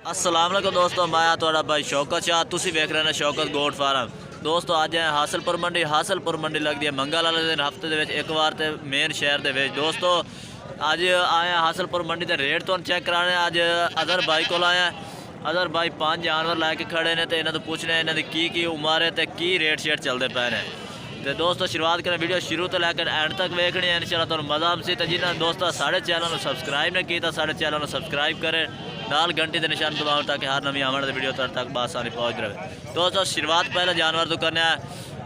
अस्सलाम वालेकुम दोस्तों, मैं थोड़ा भाई शौकत शाह, तुसी वेख रहे हैं शौकत गोट फार्म। दोस्तों अज है हासलपुर मंडी लगती है मंगल वाले दिन हफ्ते दे विच एक बार तो मेन शहर दे विच। दोस्तों अज आए हासलपुर मंडी के रेट तो चेक कराने। अज अदर भाई को आया, अदर भाई 5 जानवर लैके खड़े ने, तो इन्हों तो पूछने इन्हों की उम्र है तो की रेट शेट चलते पे ने। तो दोस्तों शुरुआत करें वीडियो शुरू तो लैकर एंड तक वेखनी है, इंशाल्लाह तुहानू मज़ा आमसी। तो जिन्होंने दोस्तों साढ़े चैनल को सब्सक्राइब नहीं किया, साढ़े चैनल को सब्सक्राइब करें, नाल घंटी के निशान दबाओ ताकि हर नवी आने वाली वीडियो तक बासानी पहुँच रहे। दोस्तों शुरुआत पहले जानवर तो करने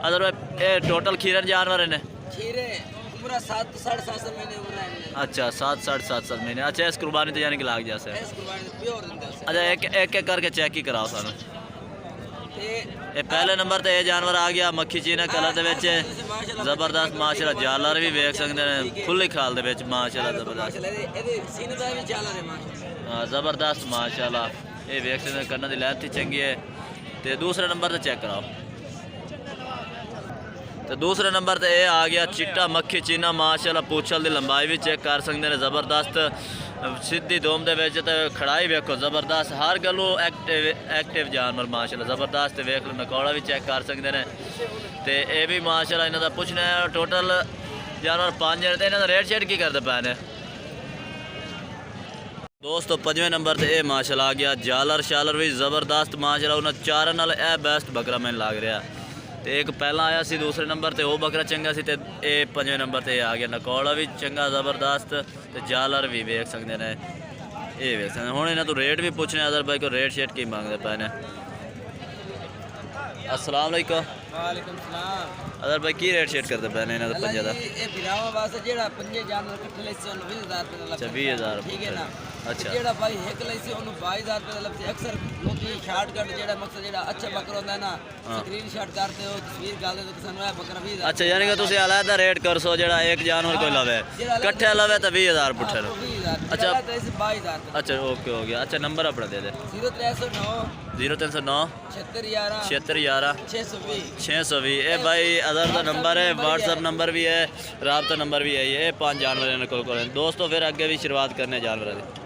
अदर ये टोटल खीरन जानवर ने पूरा 7 साढ़े 7 महीने उम्र है। अच्छा 7 साढ़े 7 महीने। अच्छा इस कुर्बानी तो यानी कि लाग जैसे। अच्छा एक करके चेक ही कराओ सानू। ये पहले नंबर ते ये जानवर आ गया मक्खी चीना कलर दे विच, जबरदस्त माशाल्लाह। जालर भी वेख सकते हैं खुली खाल दे विच माशाल्लाह जबरदस्त। हाँ जबरदस्त माशाल्लाह, ये वेख सकते हैं कन्ना दी लैंथ ही चंगी है। तो दूसरे नंबर ते चेक कराओ। तो दूसरे नंबर ते ये आ गया चिट्टा मक्खी चीना माशाल्लाह, पूछल दी लंबाई भी चेक कर सकते हैं जबरदस्त, सीधी दोम दे विच ते खड़ाई वेखो जबरदस्त, हर गलों एक्टिव जानवर माशाल्लाह जबरदस्त। वेख लो नकौड़ा भी चेक कर सकते हैं। तो ये भी माशाल्लाह इन्हों का पुछना है टोटल जानवर 5 जने। तो इन्हों रेट शेट की करते पे ने। दोस्तों 5वें नंबर ते ये माशाल्लाह आ गया जालर शालर भी जबरदस्त माशाल्लाह, उन्हें चार नाल ए बेस्ट बकरा मैंने लग रहा। तो एक पहला आया सी दूसरे नंबर ते वो बकरा चंगा सी, ते 5वें नंबर ते आ गया नकौड़ा भी चंगा जबरदस्त, तो जालर भी वेख सकते हैं। ये वेख सकते हुण इन्हों तो रेट भी पूछने अदर भाई को रेट शेट की मांगते पे ने। अस्सलाम वालेकुम। वालेकुम सलाम। अदर भाई की रेट शेट करते पे ने इन्हों पंजे दा? ये बिरावा वास्ते जेड़ा पंजे जानवर इकट्ठे लैसे ओनु 20000 रुपए दा। अच्छा 20000 ठीक है ना। अच्छा जेड़ा भाई एक लैसे ओनु 22000 रुपए दा लगसे। अक्सर लोग शॉर्टकट जेड़ा मकसद जेड़ा अच्छा बकरा होंदा है ना, स्क्रीनशॉट करते हो तस्वीर डालते तो किसान है बकरा 20000। अच्छा यानी कि तुसी अलग रेट कर सो जेड़ा एक जानवर कोई लवे इकट्ठे लवे तो 20000 पुट्ठे लो। अच्छा 22000। अच्छा ओके हो गया। अच्छा नंबर अपना दे दे। 0309 0309 7611 7611 620 620। ये भाई अदर का नंबर है, व्हाट्सअप नंबर भी है, राबता नंबर भी है। ये 5 जानवर इन्होंने को दोस्तों। फिर अगे भी शुरुआत करने जानवर की।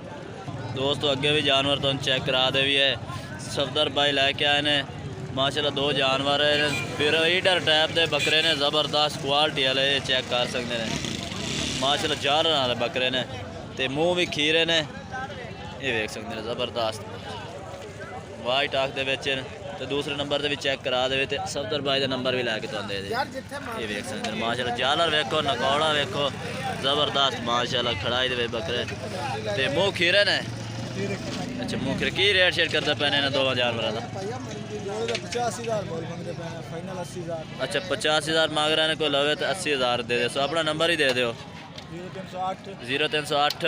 दोस्तों अगे भी जानवर तो चेक करा दे भी है, सफदर भाई लैके आए ने माशाल्लाह 2 जानवर है। फिर ईडर टाइप के बकरे ने जबरदस्त क्वालिटी वाले, ये चेक कर सकते हैं माशाल्लाह। जालर वाले बकरे ने, तो मुँह भी खीरे ने, ये वेख सकते हैं जबरदस्त वाइट आख दे विच। तो दूसरे नंबर से भी चेक करा दे, तो सफदर भाई का नंबर भी लैके तो आते ये वेख सकते हैं माशाल्लाह। जालर वेखो नकौड़ा वेखो जबरदस्त माशाल्लाह, खड़ाई दे बकरे ते मुँह खीरे ने। अच्छा मुँह खीरे की रेट शेट करते पे इन्होंने 2 जानवरों का? अच्छा 50000 मांग रहे हैं, कोई लवे तो 80000 दे दे। सो अपना नंबर ही दे दो। 0308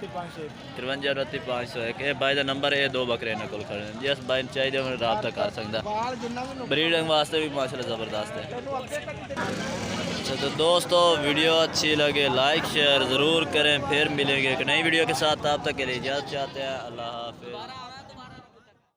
53 29 501। ये भाई का नंबर है, 2 बकरे इन्होंने को खड़े जिस भाई चाहिए उन्हें रब्ता कर सकता। ब्रीडिंग वास्ते भी माशाल्लाह ज़बरदस्त है। अच्छा तो दोस्तों वीडियो अच्छी लगे लाइक शेयर ज़रूर करें। फिर मिलेंगे एक नई वीडियो के साथ, तब तक के लिए इजाज़त चाहते हैं। अल्लाह हाफ़िज़।